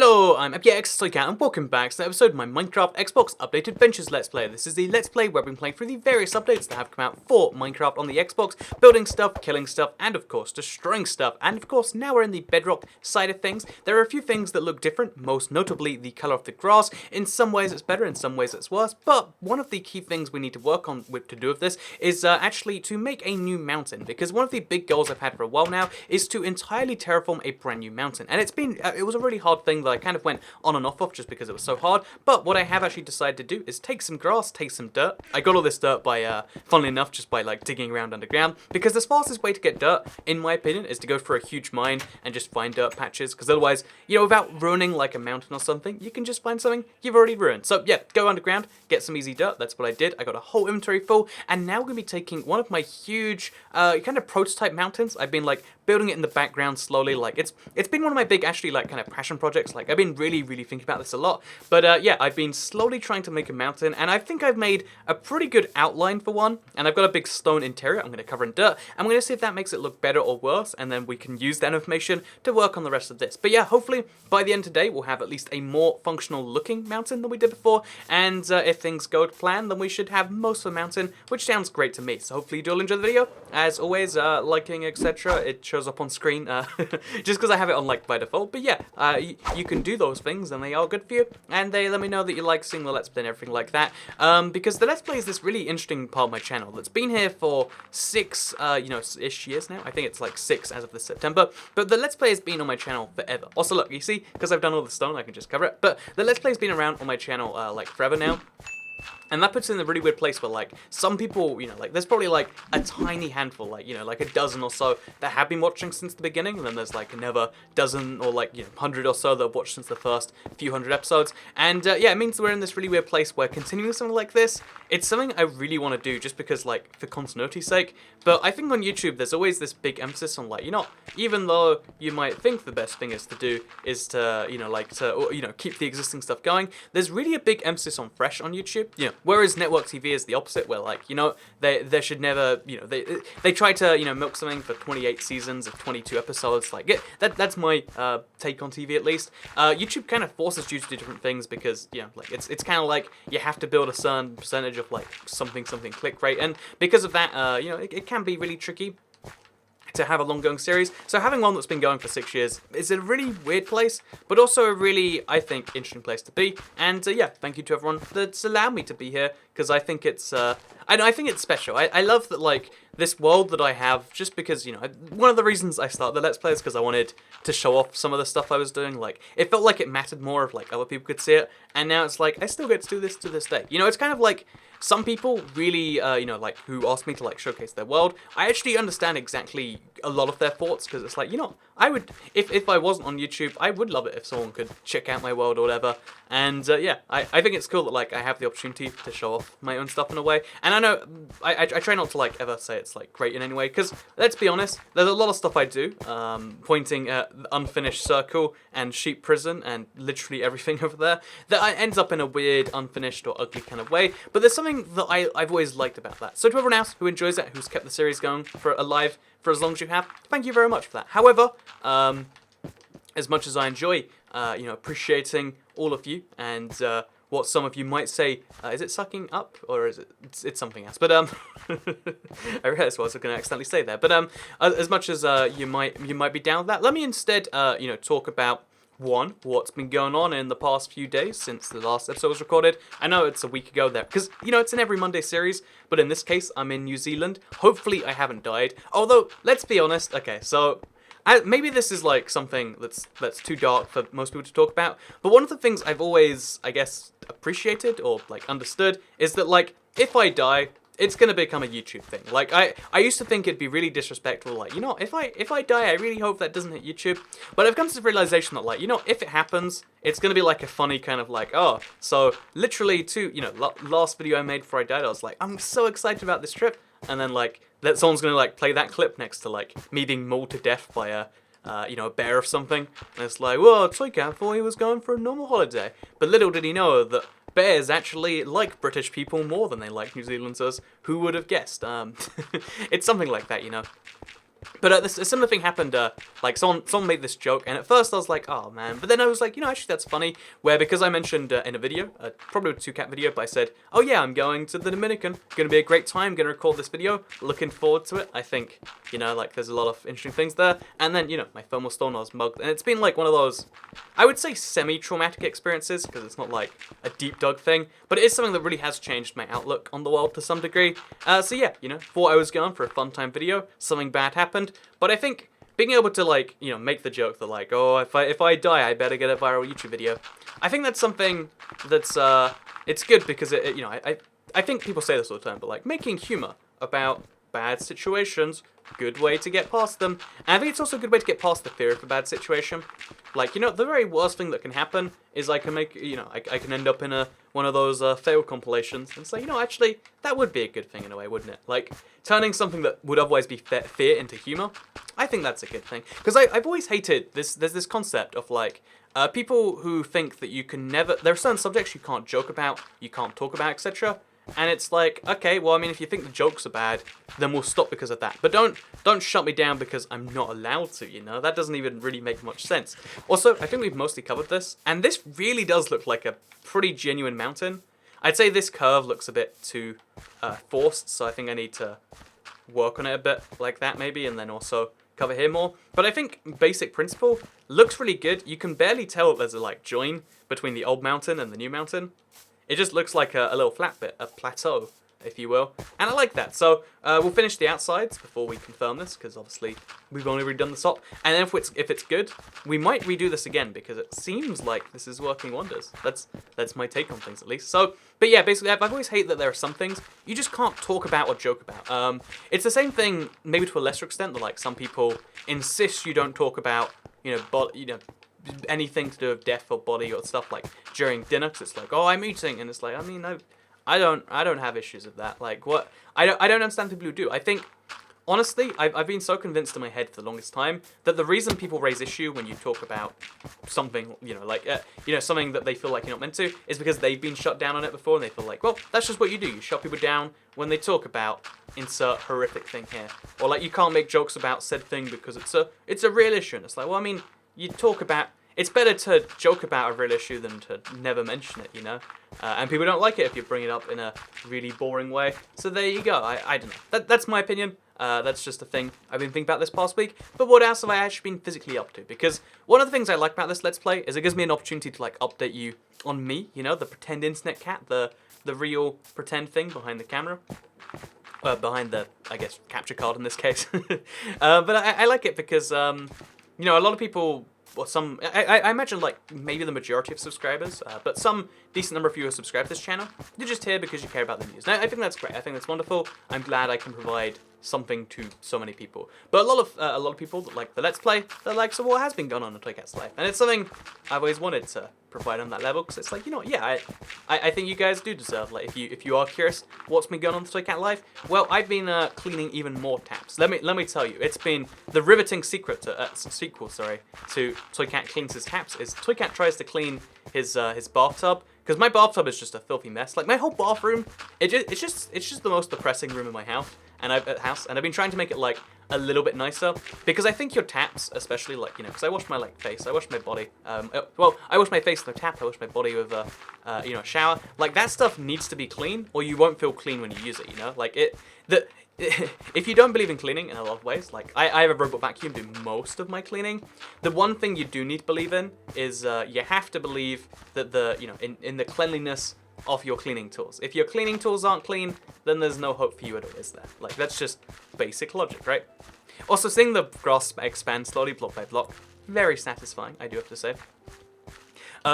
Hello, I'm Elgato and welcome back to the episode of my Minecraft Xbox Updated Adventures Let's Play. This is the Let's Play where I've been playing through the various updates that have come out for Minecraft on the Xbox, building stuff, killing stuff, and of course destroying stuff. And of course now we're in the bedrock side of things. There are a few things that look different, most notably the colour of the grass. In some ways it's better, in some ways it's worse, but one of the key things we need to work on to do with this is actually to make a new mountain, because one of the big goals I've had for a while now is to entirely terraform a brand new mountain. And it was a really hard thing that I kind of went on and off of just because it was so hard, but what I have actually decided to do is take some grass, take some dirt. I got all this dirt by, funnily enough, just by like digging around underground, because the fastest way to get dirt, in my opinion, is to go for a huge mine and just find dirt patches, because otherwise, without ruining like a mountain or something, you can just find something you've already ruined. So yeah, go underground, get some easy dirt, that's what I did. I got a whole inventory full, and now we're going to be taking one of my huge, kind of prototype mountains. I've been like building it in the background slowly, like it's been one of my big, actually, like kind of passion projects. Like I've been really thinking about this a lot, but yeah, I've been slowly trying to make a mountain, and I think I've made a pretty good outline for one, and I've got a big stone interior I'm going to cover in dirt. I'm going to see if that makes it look better or worse, and then we can use that information to work on the rest of this. But yeah, hopefully by the end of today we'll have at least a more functional looking mountain than we did before, and if things go to plan, then we should have most of the mountain, which sounds great to me. So hopefully you'll enjoy the video. As always, liking, etc., it shows up on screen just because I have it on like by default. But yeah, you can do those things, and they are good for you, and they let me know that you like seeing the Let's Play and everything like that, because the Let's Play is this really interesting part of my channel that's been here for 6, ish years now. I think it's like 6 as of this September, but the Let's Play has been on my channel forever. Also look, you see, because I've done all the stone, I can just cover it, but the Let's Play has been around on my channel like forever now. And that puts it in a really weird place where, like, some people, like, there's probably, like, a tiny handful, like, like a dozen or so that have been watching since the beginning, and then there's, like, another dozen or, like, 100 or so that have watched since the first few hundred episodes. And, yeah, it means we're in this really weird place where continuing something like this, it's something I really want to do just because, like, for continuity's sake. But I think on YouTube, there's always this big emphasis on, like, even though you might think the best thing is to do is to, keep the existing stuff going, there's really a big emphasis on fresh on YouTube. Whereas network TV is the opposite, where like, there should never, they try to, milk something for 28 seasons of 22 episodes. Like, that's my take on TV at least. YouTube kind of forces you to do different things because, like it's kind of like you have to build a certain percentage of like something click rate, and because of that, it can be really tricky to have a long-going series. So having one that's been going for 6 years is a really weird place, but also a really, I think, interesting place to be. And yeah, thank you to everyone that's allowed me to be here, because I think it's, I think it's special. I love that, like, this world that I have, just because, one of the reasons I started the Let's Play is because I wanted to show off some of the stuff I was doing. Like, it felt like it mattered more if, like, other people could see it, and now it's like, I still get to do this to this day. It's kind of like, some people really, like, who ask me to, like, showcase their world, I actually understand exactly a lot of their thoughts, because it's like, I would, if I wasn't on YouTube, I would love it if someone could check out my world or whatever. And, yeah, I think it's cool that, like, I have the opportunity to show off my own stuff in a way. And I know, I try not to, like, ever say it's, like, great in any way, because, let's be honest, there's a lot of stuff I do, pointing at the unfinished circle and sheep prison and literally everything over there, that ends up in a weird, unfinished or ugly kind of way. But there's something that I've always liked about that. So to everyone else who enjoys that, who's kept the series going alive for as long as you have, thank you very much for that. However, as much as I enjoy, appreciating all of you and what some of you might say, is it sucking up or is it's something else? But I realized what I was going to accidentally say there. But as much as you might be down with that, let me instead talk about what's been going on in the past few days since the last episode was recorded. I know it's a week ago there, because, it's an every Monday series, but in this case, I'm in New Zealand. Hopefully I haven't died. Although, let's be honest, okay, so maybe this is like something that's too dark for most people to talk about, but one of the things I've always, I guess, appreciated or, like, understood is that, like, if I die, it's gonna become a YouTube thing. Like, I used to think it'd be really disrespectful, like, if I die, I really hope that doesn't hit YouTube. But I've come to the realization that, like, if it happens, it's gonna be like a funny kind of like, oh, so literally last video I made before I died, I was like, I'm so excited about this trip, and then like that someone's gonna like play that clip next to like me being mauled to death by a bear or something, and it's like, well, Toycat thought he was going for a normal holiday, but little did he know that bears actually like British people more than they like New Zealanders. Who would have guessed? It's something like that, But a similar thing happened, like someone made this joke, and at first I was like, oh man, but then I was like, actually that's funny, where because I mentioned in a video, probably a 2Cat video, but I said, oh yeah, I'm going to the Dominican, gonna be a great time, gonna record this video, looking forward to it. I think, like there's a lot of interesting things there, and then, my phone was stolen, I was mugged, and it's been like one of those, I would say semi-traumatic experiences, because it's not like a deep dug thing, but it is something that really has changed my outlook on the world to some degree. So yeah, thought I was going for a fun time video, something bad happened, but I think being able to like, make the joke that like, oh, if I die, I better get a viral YouTube video. I think that's something that's it's good because I think people say this all the time, but like making humor about bad situations, good way to get past them. And I think it's also a good way to get past the fear of a bad situation. Like, the very worst thing that can happen is I can make, I can end up in one of those fail compilations and say, actually, that would be a good thing in a way, wouldn't it? Like, turning something that would otherwise be fear into humor, I think that's a good thing. Because I've always hated there's this concept of like, people who think that you can never, there are certain subjects you can't joke about, you can't talk about, etc. And it's like, okay, well, I mean, if you think the jokes are bad, then we'll stop because of that. But don't shut me down because I'm not allowed to, That doesn't even really make much sense. Also, I think we've mostly covered this, and this really does look like a pretty genuine mountain. I'd say this curve looks a bit too forced, so I think I need to work on it a bit like that maybe, and then also cover here more. But I think basic principle looks really good. You can barely tell that there's a like join between the old mountain and the new mountain. It just looks like a little flat bit, a plateau, if you will. And I like that. So we'll finish the outsides before we confirm this, because obviously we've only redone the top. And then if it's good, we might redo this again, because it seems like this is working wonders. That's my take on things, at least. So, but yeah, basically, I've always hated that there are some things you just can't talk about or joke about. It's the same thing, maybe to a lesser extent, that like some people insist you don't talk about, anything to do with death or body or stuff like during dinner, because it's like, oh, I'm eating, and it's like, I mean, I don't have issues with that. Like, what? I don't understand people who do. I think, honestly, I've been so convinced in my head for the longest time that the reason people raise issue when you talk about something, something that they feel like you're not meant to, is because they've been shut down on it before, and they feel like, well, that's just what you do. You shut people down when they talk about insert horrific thing here, or like you can't make jokes about said thing because it's a real issue. And it's like, well, I mean, you talk about. It's better to joke about a real issue than to never mention it, And people don't like it if you bring it up in a really boring way. So there you go. I don't know. That's my opinion. That's just a thing I've been thinking about this past week. But what else have I actually been physically up to? Because one of the things I like about this Let's Play is it gives me an opportunity to like update you on me, the pretend internet cat, the real pretend thing behind the camera. Behind the, I guess, capture card in this case. But I like it because, a lot of people... Or some, I imagine like maybe the majority of subscribers, but some decent number of you who subscribe to this channel, you're just here because you care about the news. And I think that's great. I think that's wonderful. I'm glad I can provide something to so many people. But a lot of people that like the Let's Play, they're like, so what has been going on in Toy Cat's life? And it's something I've always wanted to provide on that level, because it's like, yeah, I think you guys do deserve, like, if you are curious what's been going on in Toy Cat life, well, I've been cleaning even more taps. Let me tell you, it's been the riveting sequel to Toy Cat cleans his taps is Toy Cat tries to clean his bathtub. Because my bathtub is just a filthy mess. Like, my whole bathroom, it's just the most depressing room in my house. And I've been trying to make it like a little bit nicer, because I think your taps, especially like, because I wash my like face, I wash my body. I wash my face with a tap. I wash my body with a shower. Like, that stuff needs to be clean, or you won't feel clean when you use it. Like if you don't believe in cleaning in a lot of ways, like I have a robot vacuum do most of my cleaning. The one thing you do need to believe in is you have to believe that in the cleanliness of your cleaning tools. If your cleaning tools aren't clean, then there's no hope for you at all, is there? Like, that's just basic logic, right? Also, seeing the grass expand slowly block by block, very satisfying, I do have to say.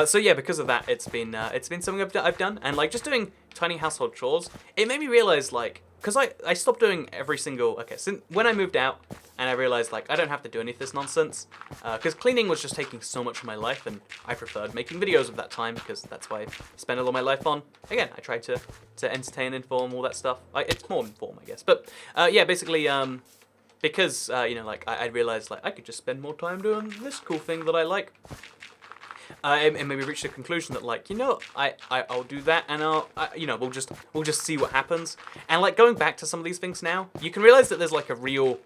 So yeah, because of that, it's been something I've done, and like just doing tiny household chores, it made me realize, like, because I stopped doing every single, since when I moved out, and I realized, like, I don't have to do any of this nonsense, because cleaning was just taking so much of my life, and I preferred making videos of that time, because that's what I spent a lot of my life on. Again, I tried to entertain, inform, all that stuff. It's more inform, I guess, but yeah, basically, because, I realized, like, I could just spend more time doing this cool thing that I like. and maybe reach the conclusion that like, I'll do that, and we'll just see what happens. And like going back to some of these things now, you can realize that there's like a real,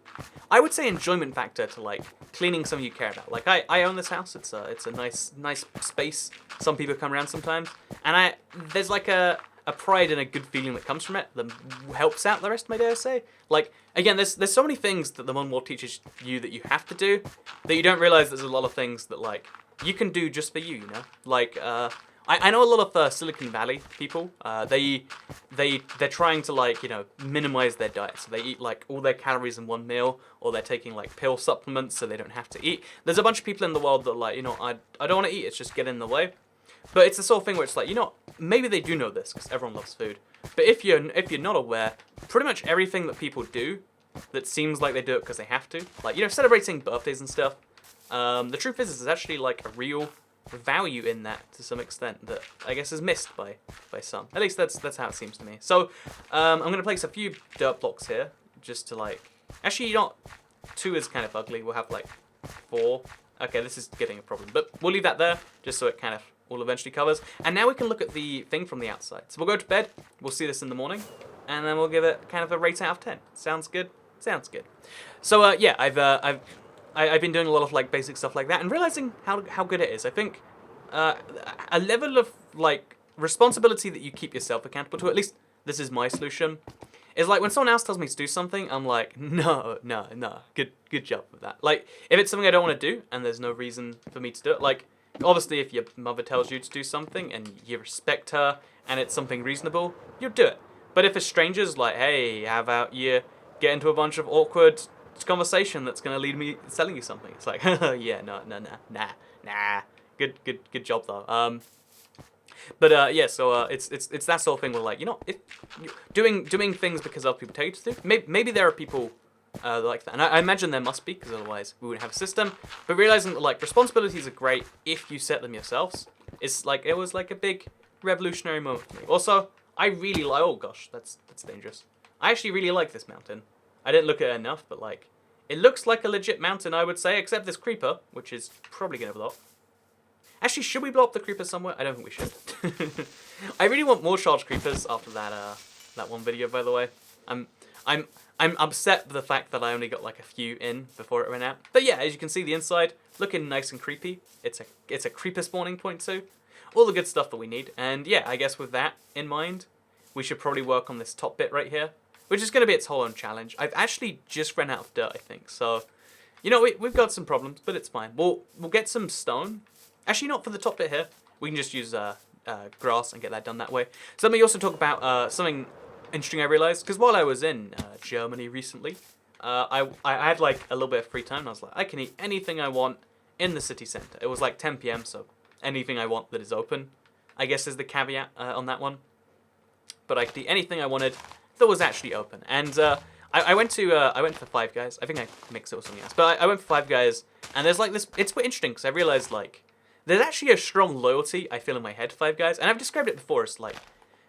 I would say, enjoyment factor to like cleaning something you care about. Like I own this house. It's a nice space. Some people come around sometimes, and there's like a pride and a good feeling that comes from it that helps out the rest of my day, I say. Like, again, there's so many things that the modern world teaches you that you have to do that you don't realize there's a lot of things that, like, you can do just for you, you know? Like, I know a lot of Silicon Valley people, they're trying to, like, minimize their diet. So they eat, like, all their calories in one meal, or they're taking, like, pill supplements so they don't have to eat. There's a bunch of people in the world that, like, I don't want to eat, it's just get in the way. But it's the sort of thing where it's like, maybe they do know this because everyone loves food. But if you're not aware, pretty much everything that people do that seems like they do it because they have to, like, celebrating birthdays and stuff, the truth is there's actually like a real value in that to some extent that I guess is missed by some. At least that's how it seems to me. So I'm going to place a few dirt blocks here just to like, actually 2 is kind of ugly. We'll have like 4. Okay, this is getting a problem, but we'll leave that there just so it kind of all eventually covers. And now we can look at the thing from the outside. So we'll go to bed, we'll see this in the morning, and then we'll give it kind of a rate out of 10. Sounds good? Sounds good. So yeah, I've been doing a lot of like basic stuff like that and realizing how good it is. I think a level of like responsibility that you keep yourself accountable to, at least this is my solution, is like when someone else tells me to do something, I'm like, no, good job with that. Like, if it's something I don't want to do and there's no reason for me to do it, like, obviously if your mother tells you to do something and you respect her and it's something reasonable, you'll do it. But if a stranger's like, hey, how about you get into a bunch of awkward conversation that's going to lead me selling you something, it's like, yeah, nah. Good job though. But yeah, so it's that sort of thing where like, if doing things because other people tell you to do, maybe there are people like that, and I imagine there must be, because otherwise we wouldn't have a system. But realizing that like responsibilities are great if you set them yourselves, it's like it was like a big revolutionary moment for me. Also, I really like, oh gosh, that's dangerous. I actually really like this mountain. I didn't look at it enough, but like it looks like a legit mountain, I would say, except this creeper, which is probably gonna blow up. Actually, should we blow up the creeper somewhere? I don't think we should. I really want more charged creepers after that one video, by the way. I'm upset with the fact that I only got like a few in before it ran out. But yeah, as you can see, the inside looking nice and creepy. It's a creeper spawning point too. All the good stuff that we need. And yeah, I guess with that in mind, we should probably work on this top bit right here, which is going to be its whole own challenge. I've actually just run out of dirt, I think. So, we've got some problems, but it's fine. We'll get some stone. Actually, not for the top bit here. We can just use grass and get that done that way. So let me also talk about something interesting I realized, because while I was in Germany recently, I had like a little bit of free time, and I was like, I can eat anything I want in the city centre. It was like 10 p.m, so anything I want that is open, I guess, is the caveat on that one. But I could eat anything I wanted that was actually open. And I went for Five Guys. I think I mixed it with something else, but I went for Five Guys, and there's like this. It's quite interesting because I realized like there's actually a strong loyalty I feel in my head to Five Guys, and I've described it before as like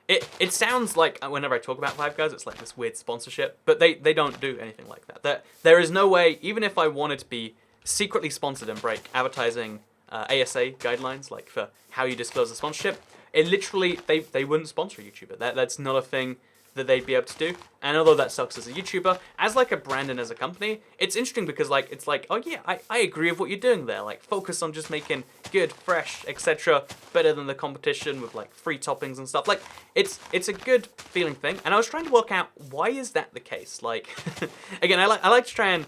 it sounds like whenever I talk about Five Guys, it's like this weird sponsorship, but they don't do anything like that. There is no way, even if I wanted to be secretly sponsored and break advertising ASA guidelines, like for how you disclose the sponsorship, it literally they wouldn't sponsor a YouTuber. That's not a thing that they'd be able to do. And although that sucks as a YouTuber, as like a brand and as a company, it's interesting because like it's like, oh yeah, I agree with what you're doing there. Like focus on just making good, fresh, etc. better than the competition with like free toppings and stuff. Like it's a good feeling thing. And I was trying to work out why is that the case. Like again, I like to try and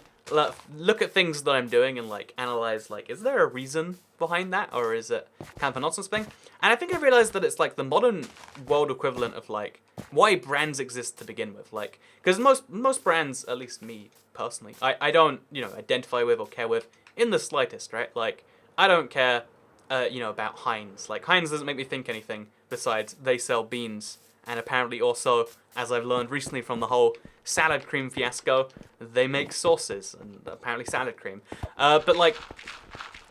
look at things that I'm doing and like analyze like, is there a reason behind that, or is it kind of a nonsense thing? And I think I realized that it's like the modern world equivalent of like why brands exist to begin with. Like, because most brands, at least me personally, I don't identify with or care with in the slightest, right? Like I don't care about Heinz. Like Heinz doesn't make me think anything besides they sell beans, and apparently also, as I've learned recently from the whole salad cream fiasco, they make sauces and apparently salad cream. But like,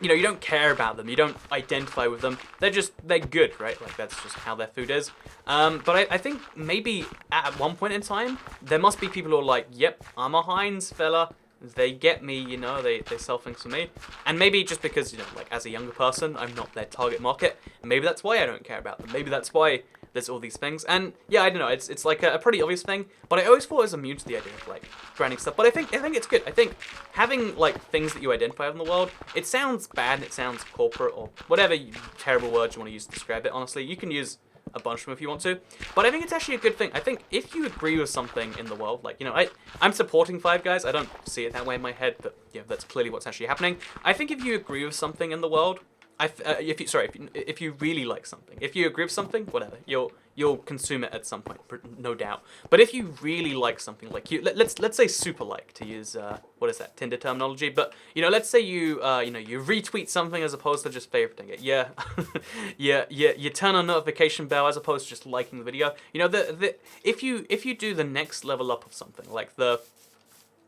you don't care about them. You don't identify with them. They're good, right? Like that's just how their food is. But I think maybe at one point in time, there must be people who are like, yep, I'm a Heinz fella. they get me, you know, they sell things for me. And maybe just because, you know, like as a younger person, I'm not their target market. Maybe that's why I don't care about them. Maybe that's why there's all these things. And yeah, I don't know, it's like a pretty obvious thing, but I always thought I was immune to the idea of like branding stuff. But I think it's good. I think having like things that you identify with in the world, it sounds bad and it sounds corporate or whatever terrible words you want to use to describe it, honestly. You can use a bunch of them if you want to, but I think it's actually a good thing. I think if you agree with something in the world, like, you know, I'm supporting Five Guys. I don't see it that way in my head, but yeah, that's clearly what's actually happening. I think if you agree with something in the world, if you really like something, if you agree with something, whatever, you'll consume it at some point, no doubt. But if you really like something, like let's say super like, to use what is that, Tinder terminology, but you know, let's say you you know, you retweet something as opposed to just favoriting it. Yeah, you turn on notification bell as opposed to just liking the video. You know, if you do the next level up of something, like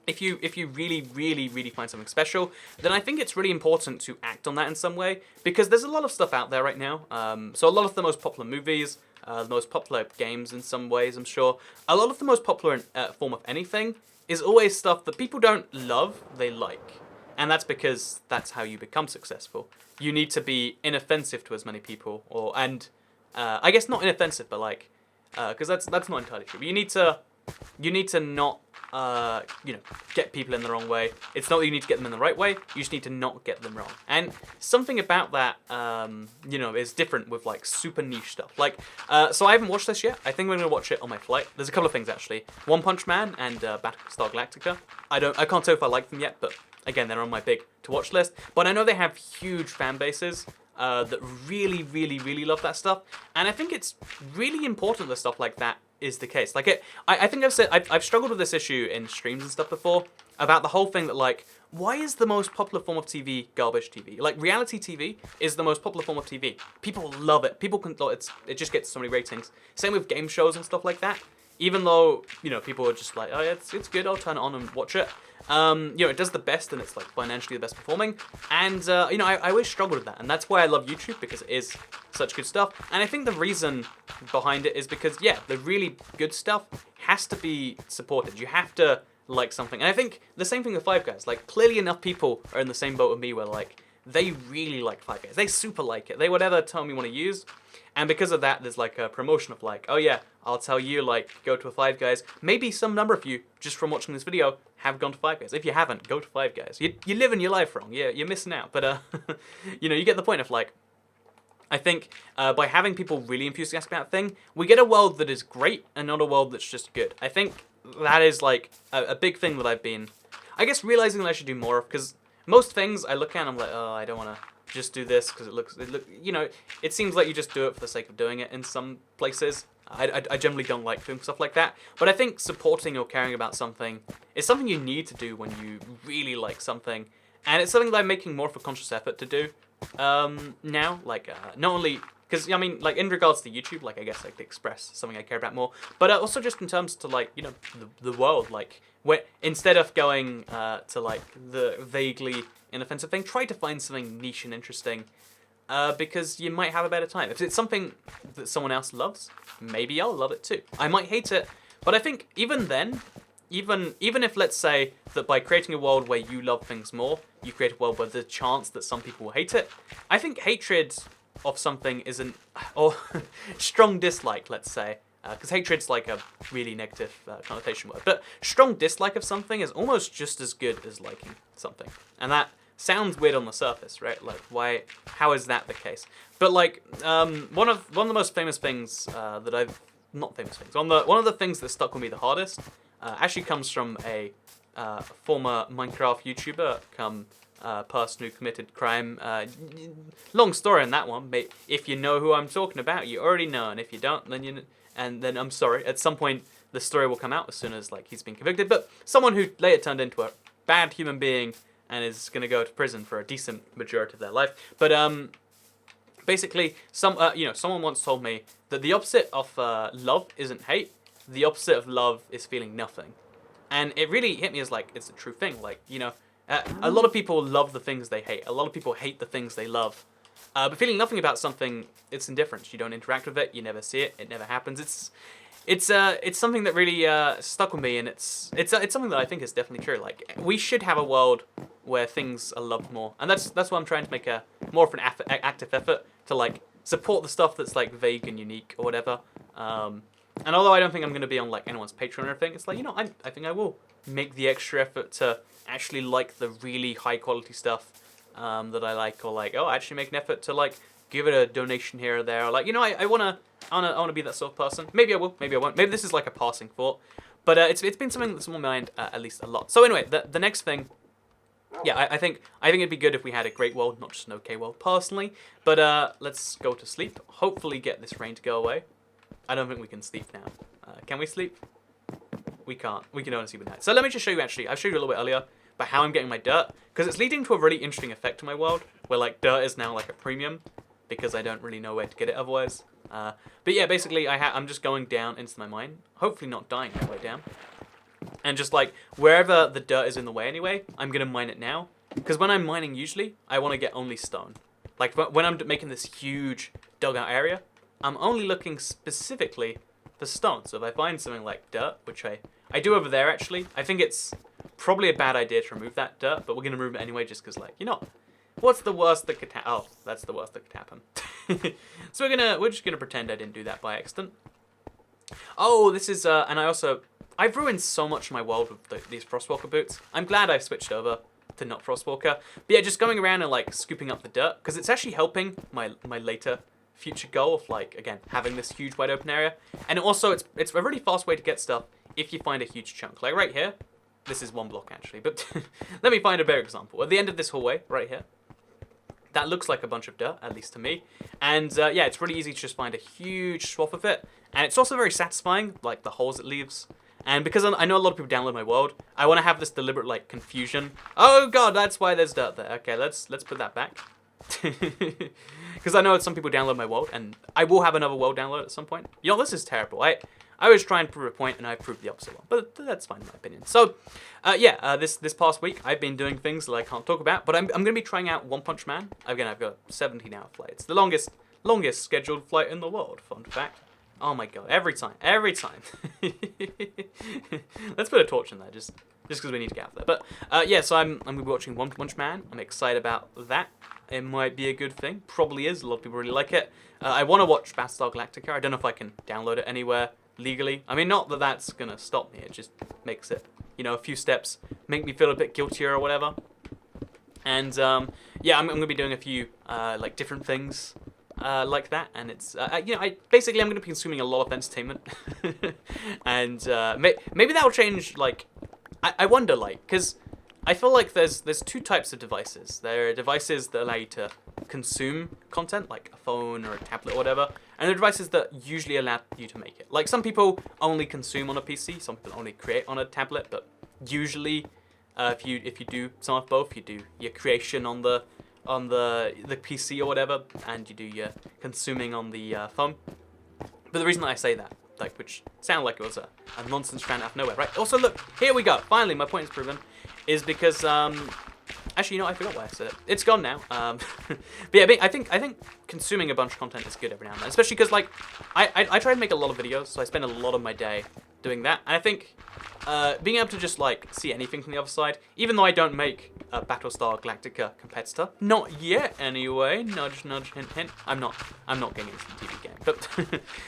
if you really find something special, then I think it's really important to act on that in some way, because there's a lot of stuff out there right now. So a lot of the most popular movies, the most popular games in some ways, I'm sure, a lot of the most popular form of anything is always stuff that people don't love, they like. And that's because that's how you become successful. You need to be inoffensive to as many people, I guess not inoffensive, but like, because that's not entirely true. But you need to not, you know, get people in the wrong way. It's not that you need to get them in the right way, you just need to not get them wrong. And something about that, you know, is different with like super niche stuff. Like, so I haven't watched this yet. I think I'm going to watch it on my flight. There's a couple of things actually. One Punch Man and Battlestar Galactica. I can't tell if I like them yet, but again, they're on my big to watch list. But I know they have huge fan bases that really love that stuff. And I think it's really important that stuff like that is the case. Like, I think I've struggled with this issue in streams and stuff before, about the whole thing that, like, why is the most popular form of TV garbage TV? Like, reality TV is the most popular form of TV. People love it. People can, it just gets so many ratings. Same with game shows and stuff like that. Even though, you know, people are just like, oh yeah, it's good, I'll turn it on and watch it. You know, it does the best and it's like financially the best performing. And, you know, I always struggled with that. And that's why I love YouTube, because it is such good stuff. And I think the reason behind it is because, yeah, the really good stuff has to be supported. You have to like something. And I think the same thing with Five Guys. Like, clearly enough people are in the same boat with me where, like, they really like Five Guys. They super like it. They whatever term you want to use. And because of that, there's like a promotion of like, oh yeah, I'll tell you, like, go to a Five Guys. Maybe some number of you, just from watching this video, have gone to Five Guys. If you haven't, go to Five Guys. You're living your life wrong. Yeah, you're missing out. But, you know, you get the point of, like, I think by having people really enthusiastic about a thing, we get a world that is great and not a world that's just good. I think that is, like, a big thing that I've been, I guess, realizing that I should do more of, because most things I look at and I'm like, oh, I don't want to just do this because you know, it seems like you just do it for the sake of doing it in some places. I generally don't like doing stuff like that, but I think supporting or caring about something is something you need to do when you really like something, and it's something that I'm making more of a conscious effort to do now. Like, not only because, I mean, like, in regards to YouTube, like, I guess I could express something I care about more, but also just in terms to, like, you know, the world, like, where instead of going to, like, the vaguely inoffensive thing, try to find something niche and interesting, because you might have a better time. If it's something that someone else loves, maybe I'll love it too. I might hate it, but I think even then, even if, let's say, that by creating a world where you love things more, you create a world where there's a chance that some people will hate it, I think hatred of something isn't, or strong dislike, let's say, because hatred's like a really negative connotation word, but strong dislike of something is almost just as good as liking something. And that sounds weird on the surface, right? Like, how is that the case? But, like, one of the most famous things that I've, not famous things, one of the things that stuck with me the hardest actually comes from a former Minecraft YouTuber come person who committed crime. Long story on that one, but if you know who I'm talking about, you already know, and if you don't, then I'm sorry. At some point, the story will come out as soon as, like, he's been convicted. But someone who later turned into a bad human being and is going to go to prison for a decent majority of their life. But basically, you know, someone once told me that the opposite of love isn't hate. The opposite of love is feeling nothing. And it really hit me as, like, it's a true thing. Like, you know, a lot of people love the things they hate. A lot of people hate the things they love. But feeling nothing about something, it's indifference. You don't interact with it. You never see it. It never happens. it's something that really stuck with me, and it's something that I think is definitely true. Like, we should have a world where things are loved more, and that's why I'm trying to make a more of an active effort to like support the stuff that's like vague and unique or whatever. And although I don't think I'm gonna be on like anyone's Patreon or anything, it's like, you know, I think I will make the extra effort to actually like the really high quality stuff that I like, or like, oh, actually make an effort to like give it a donation here or there. Or like, you know, I wanna be that sort of person. Maybe I will, maybe I won't. Maybe this is like a passing thought, but it's been something that's on my mind at least a lot. So anyway, the next thing, yeah, I think it'd be good if we had a great world, not just an okay world, personally. But let's go to sleep. Hopefully, get this rain to go away. I don't think we can sleep now. Can we sleep? We can't. We can only sleep at night. So let me just show you. Actually, I showed you a little bit earlier about how I'm getting my dirt, because it's leading to a really interesting effect in my world, where like dirt is now like a premium, because I don't really know where to get it otherwise. But yeah, basically, I'm just going down into my mine, hopefully not dying all the way down. And just like, wherever the dirt is in the way anyway, I'm going to mine it now. Because when I'm mining usually, I want to get only stone. Like, when I'm making this huge dugout area, I'm only looking specifically for stone. So if I find something like dirt, which I do over there actually, I think it's probably a bad idea to remove that dirt, but we're going to remove it anyway just because, like, you know, what's the worst that could happen? Oh, that's the worst that could happen. So we're just going to pretend I didn't do that by accident. Oh, this is, and I've ruined so much of my world with these Frostwalker boots. I'm glad I've switched over to not Frostwalker. But yeah, just going around and like scooping up the dirt, because it's actually helping my later future goal of like, again, having this huge wide open area. And also it's a really fast way to get stuff if you find a huge chunk. Like right here, this is one block actually, but let me find a better example. At the end of this hallway, right here, that looks like a bunch of dirt, at least to me. And yeah, it's really easy to just find a huge swath of it. And it's also very satisfying, like the holes it leaves. And because I know a lot of people download my world, I want to have this deliberate like confusion. Oh god, that's why there's dirt there. Okay, let's put that back. Because I know some people download my world, and I will have another world download at some point. You know, this is terrible. I always try and prove a point, and I proved the opposite one. But that's fine in my opinion. So, yeah, this past week, I've been doing things that I can't talk about, but I'm going to be trying out One Punch Man. Again, I've got a 17-hour flight. It's the longest scheduled flight in the world, fun fact. Oh my god, every time. Let's put a torch in there, just because we need to get out there. But yeah, so I'm going to be watching One Punch Man. I'm excited about that. It might be a good thing. Probably is. A lot of people really like it. I want to watch Battlestar Galactica. I don't know if I can download it anywhere legally. I mean, not that that's going to stop me. It just makes it, you know, a few steps make me feel a bit guiltier or whatever. And yeah, I'm going to be doing a few like different things like that, and it's you know, I'm going to be consuming a lot of entertainment, and maybe that will change. Like, I wonder, like, because I feel like there's two types of devices. There are devices that allow you to consume content, like a phone or a tablet or whatever, and there are devices that usually allow you to make it. Like, some people only consume on a PC, some people only create on a tablet, but usually if you do some of both, you do your creation on the PC or whatever, and you do your consuming on the phone. But the reason that I say that, like, which sounded like it was a nonsense rant out of nowhere, right? Also, look, here we go. Finally, my point is proven, is because actually, you know, I forgot why I said it. It's gone now. But yeah, I think consuming a bunch of content is good every now and then, especially because, like, I try to make a lot of videos, so I spend a lot of my day doing that, and I think being able to just like see anything from the other side, even though I don't make a Battlestar Galactica competitor, not yet anyway, nudge nudge hint hint, I'm not getting into the TV game, but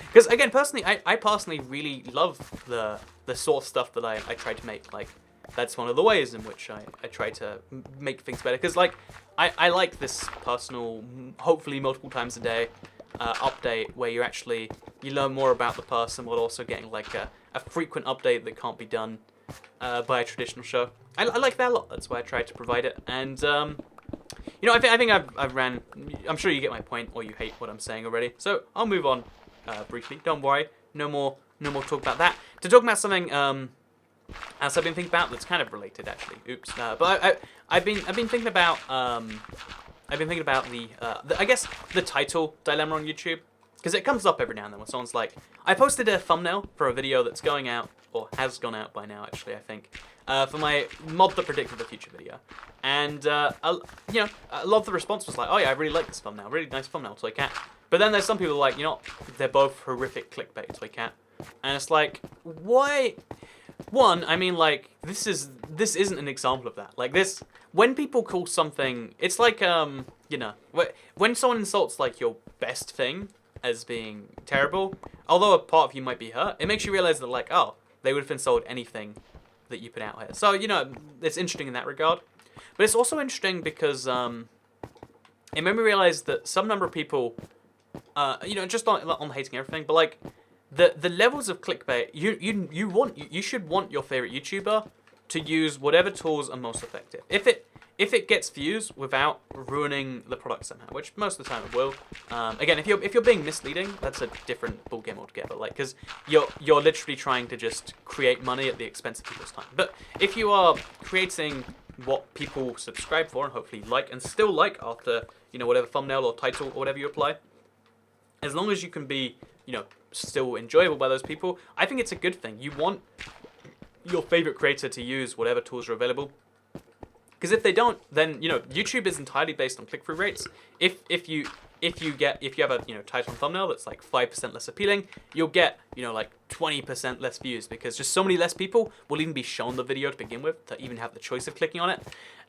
because again, personally, I personally really love the sort of stuff that I try to make. Like, that's one of the ways in which I try to make things better, because like I like this personal, hopefully multiple times a day update where you learn more about the person while also getting like a frequent update that can't be done by a traditional show. I like that a lot. That's why I try to provide it. And you know, I think I've ran. I'm sure you get my point, or you hate what I'm saying already. So I'll move on briefly. Don't worry. No more talk about that. To talk about something as I've been thinking about that's kind of related actually. Oops. But I've been thinking about the I guess the title dilemma on YouTube, because it comes up every now and then when someone's like, I posted a thumbnail for a video that's going out, or has gone out by now actually, I think, for my Mob that Predicted the Future video. And, you know, a lot of the response was like, oh yeah, I really like this thumbnail, really nice thumbnail, Toy Cat. But then there's some people like, you know, they're both horrific clickbait, Toy Cat. And it's like, why? One, I mean, like, this isn't an example of that. Like, this, when people call something, it's like, you know, when someone insults, like, your best thing as being terrible, although a part of you might be hurt, it makes you realize that, like, oh, they would have insulted anything that you put out here. So, you know, it's interesting in that regard. But it's also interesting because, it made me realize that some number of people, you know, just on hating everything, but, like, the levels of clickbait, you should want your favorite YouTuber to use whatever tools are most effective. If it gets views without ruining the product somehow, which most of the time it will. Again, if you're being misleading, that's a different ballgame altogether. Like, because you're literally trying to just create money at the expense of people's time. But if you are creating what people subscribe for and hopefully like and still like after, you know, whatever thumbnail or title or whatever you apply, as long as you can be, you know, still enjoyable by those people, I think it's a good thing. You want your favorite creator to use whatever tools are available, because if they don't, then, you know, YouTube is entirely based on click-through rates. If you have a, you know, title and thumbnail that's like 5% less appealing, you'll get, you know, like 20% less views, because just so many less people will even be shown the video to begin with to even have the choice of clicking on it.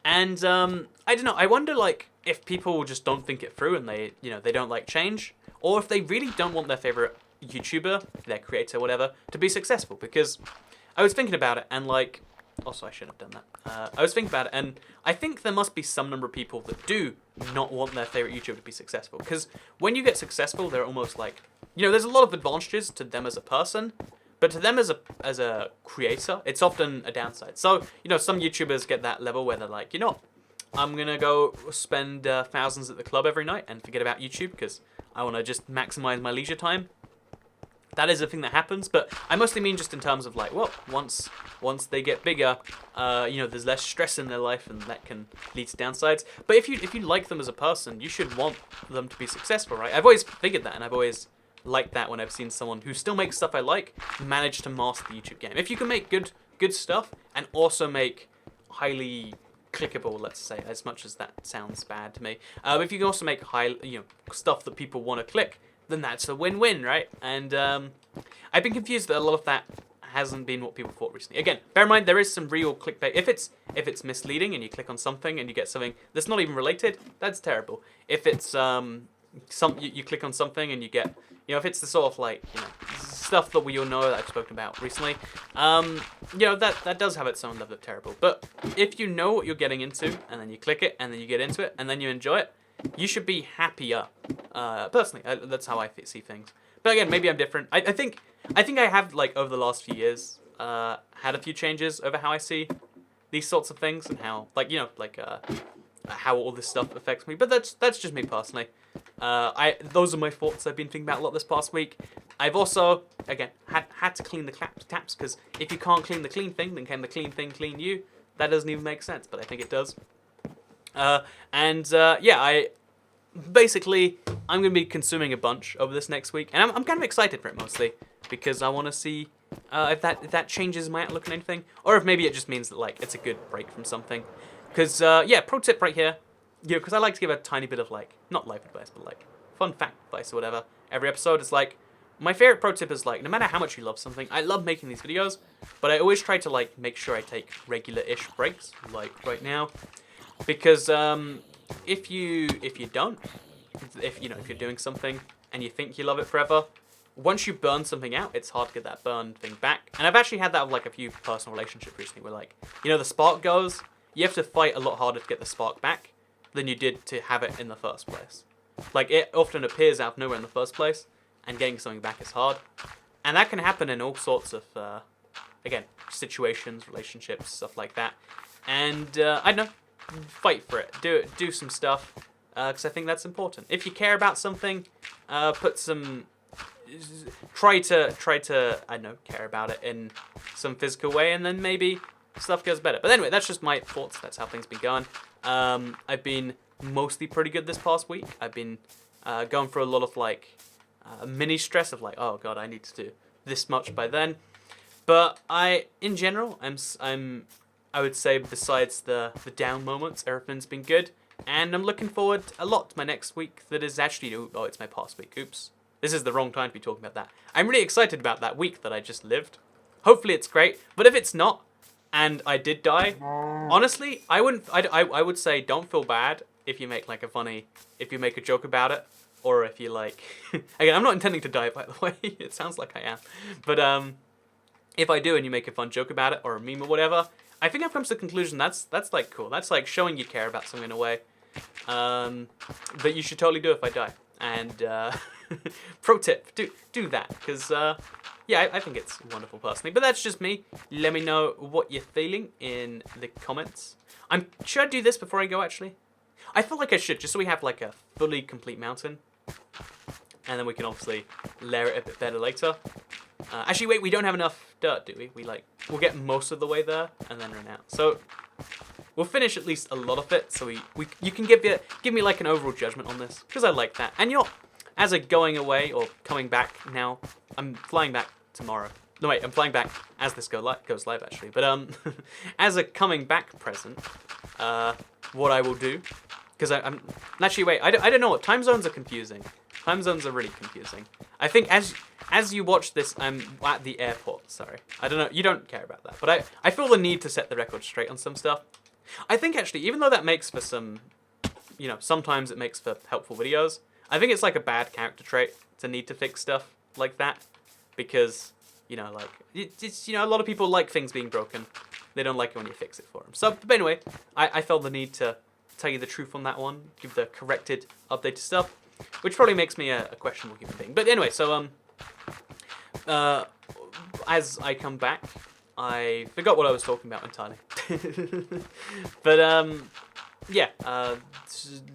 And I don't know, I wonder, like, if people just don't think it through and they, you know, they don't like change, or if they really don't want their favorite YouTuber, their creator, whatever, to be successful. Because I was thinking about it, and, like, also I shouldn't have done that. I was thinking about it, and I think there must be some number of people that do not want their favorite YouTuber to be successful. Because when you get successful, they're almost like, you know, there's a lot of advantages to them as a person, but to them as a creator, it's often a downside. So, you know, some YouTubers get that level where they're like, you know, I'm gonna go spend thousands at the club every night and forget about YouTube because I want to just maximize my leisure time. That is a thing that happens, but I mostly mean just in terms of, like, well, once they get bigger, you know, there's less stress in their life, and that can lead to downsides. But if you like them as a person, you should want them to be successful, right? I've always figured that, and I've always liked that when I've seen someone who still makes stuff I like manage to master the YouTube game. If you can make good stuff and also make highly clickable, let's say, as much as that sounds bad to me, if you can also make stuff that people want to click, then that's a win-win, right? And I've been confused that a lot of that hasn't been what people thought recently. Again, bear in mind, there is some real clickbait. If it's misleading and you click on something and you get something that's not even related, that's terrible. If it's you click on something and you get, you know, if it's the sort of, like, you know, stuff that we all know that I've spoken about recently, you know, that does have its own level of terrible. But if you know what you're getting into and then you click it and then you get into it and then you enjoy it, you should be happier. Personally, that's how I see things. But again, maybe I'm different. I think I have, like, over the last few years, had a few changes over how I see these sorts of things and how, like, you know, like, how all this stuff affects me. But that's just me personally. Those are my thoughts I've been thinking about a lot this past week. I've also, again, had to clean the taps, because if you can't clean the clean thing, then can the clean thing clean you? That doesn't even make sense, but I think it does. Yeah, basically, I'm going to be consuming a bunch over this next week, and I'm kind of excited for it mostly, because I want to see if that changes my outlook on anything, or if maybe it just means that, like, it's a good break from something. Because, yeah, pro tip right here, you know, because I like to give a tiny bit of, like, not life advice, but, like, fun fact advice or whatever. Every episode is like, my favorite pro tip is, like, no matter how much you love something, I love making these videos, but I always try to, like, make sure I take regular-ish breaks, like right now. Because if you don't, if you're doing something and you think you love it forever, once you burn something out, it's hard to get that burned thing back. And I've actually had that with, like, a few personal relationships recently where, like, you know, the spark goes, you have to fight a lot harder to get the spark back than you did to have it in the first place. Like, it often appears out of nowhere in the first place, and getting something back is hard. And that can happen in all sorts of, again, situations, relationships, stuff like that. And, I don't know, fight for it. Do some stuff, because I think that's important. If you care about something, try to, I don't know, care about it in some physical way, and then maybe stuff goes better. But anyway, that's just my thoughts. That's how things been going. I've been mostly pretty good this past week. I've been going through a lot of, like, mini stress of, like, oh god, I need to do this much by then. But in general, I would say, besides the down moments, everything's been good. And I'm looking forward a lot to my next week that is actually, oh, it's my past week, oops. This is the wrong time to be talking about that. I'm really excited about that week that I just lived. Hopefully it's great, but if it's not, and I did die, honestly, I would say don't feel bad if you make like if you make a joke about it, or if you like, again, I'm not intending to die, by the way, it sounds like I am, but if I do and you make a fun joke about it, or a meme or whatever, I think I've come to the conclusion that's like cool, that's like showing you care about something in a way, that you should totally do if I die, and, pro tip, do that, because, yeah, I think it's wonderful personally, but that's just me. Let me know what you're feeling in the comments. Should I do this before I go, actually? I feel like I should, just so we have like a fully complete mountain. And then we can obviously layer it a bit better later. Actually, wait, we don't have enough dirt, do we? We'll get most of the way there and then run out. So we'll finish at least a lot of it, so you can give me like an overall judgment on this, because I like that. And as a going away or coming back now, I'm flying back tomorrow. No, wait, I'm flying back as this goes live, actually. But as a coming back present, what I will do, because I'm actually, wait, I don't know what time zones are confusing. Time zones are really confusing. I think as you watch this, I'm at the airport. Sorry, I don't know. You don't care about that, but I feel the need to set the record straight on some stuff. I think actually, even though that makes for some, sometimes it makes for helpful videos. I think it's like a bad character trait to need to fix stuff like that, because, like, it's a lot of people like things being broken. They don't like it when you fix it for them. So, but anyway, I felt the need to tell you the truth on that one, give the corrected, updated stuff, which probably makes me a questionable human being. But anyway, so, as I come back, I forgot what I was talking about entirely. But, yeah,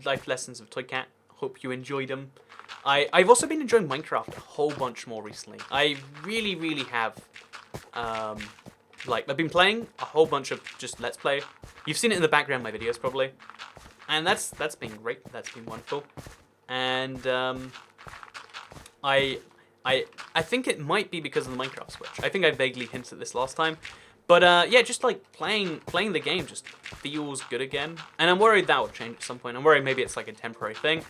life lessons of Toy Cat. Hope you enjoyed them. I've also been enjoying Minecraft a whole bunch more recently. I really, really have. I've been playing a whole bunch of just Let's Play. You've seen it in the background of my videos, probably. And that's been great. That's been wonderful. And I think it might be because of the Minecraft Switch. I think I vaguely hinted at this last time. But yeah, just like playing the game just feels good again. And I'm worried that will change at some point. I'm worried maybe it's like a temporary thing.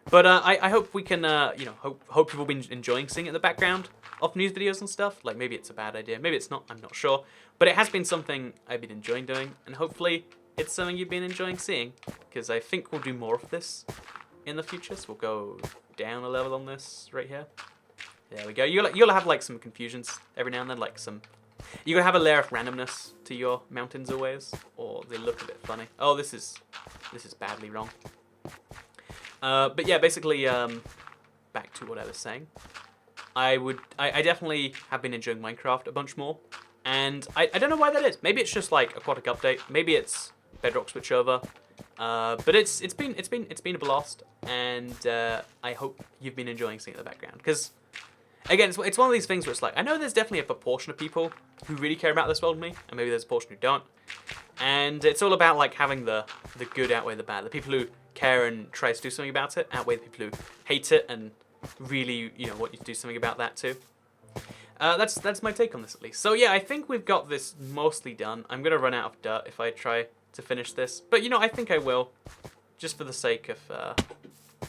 But I hope we can, hope people have been enjoying seeing it in the background of news videos and stuff. Like, maybe it's a bad idea, maybe it's not, I'm not sure. But it has been something I've been enjoying doing, and hopefully it's something you've been enjoying seeing, because I think we'll do more of this in the future. So we'll go down a level on this right here. There we go. You'll have, like, some confusions every now and then, like some... You're going to have a layer of randomness to your mountains always, or they look a bit funny. Oh, this is badly wrong. But yeah, basically, back to what I was saying. I definitely have been enjoying Minecraft a bunch more, and I don't know why that is. Maybe it's just like Aquatic Update. Maybe it's Bedrock switchover. But it's been a blast, and I hope you've been enjoying seeing it in the background. Because again, it's one of these things where it's like, I know there's definitely a proportion of people who really care about this world with me, and maybe there's a portion who don't. And it's all about like having the good outweigh the bad. The people who care and try to do something about it outweigh the people who hate it and really, want you to do something about that too. That's my take on this at least. So yeah, I think we've got this mostly done. I'm gonna run out of dirt if I try to finish this, but I think I will, just for the sake of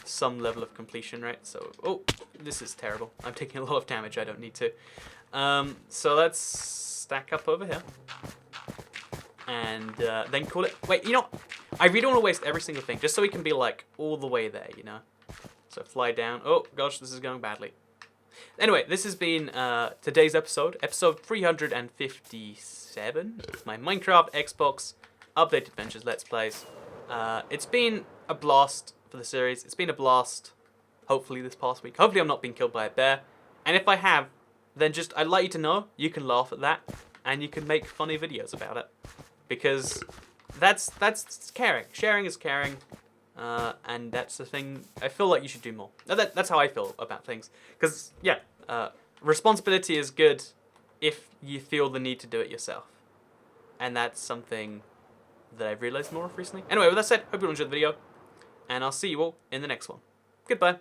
some level of completion, right? So, oh, this is terrible. I'm taking a lot of damage. I don't need to. So let's stack up over here. And then call it... Wait, I really don't want to waste every single thing, just so we can be, like, all the way there, So fly down. Oh, gosh, this is going badly. Anyway, this has been today's episode 357. My Minecraft, Xbox, Updated Adventures Let's Plays. It's been a blast for the series. It's been a blast, hopefully, this past week. Hopefully I'm not being killed by a bear. And if I have, then just, I'd like you to know, you can laugh at that, and you can make funny videos about it. Because that's caring. Sharing is caring, and that's the thing I feel like you should do more. That's how I feel about things. Because, yeah, responsibility is good if you feel the need to do it yourself. And that's something that I've realized more of recently. Anyway, with that said, hope you all enjoyed the video, and I'll see you all in the next one. Goodbye.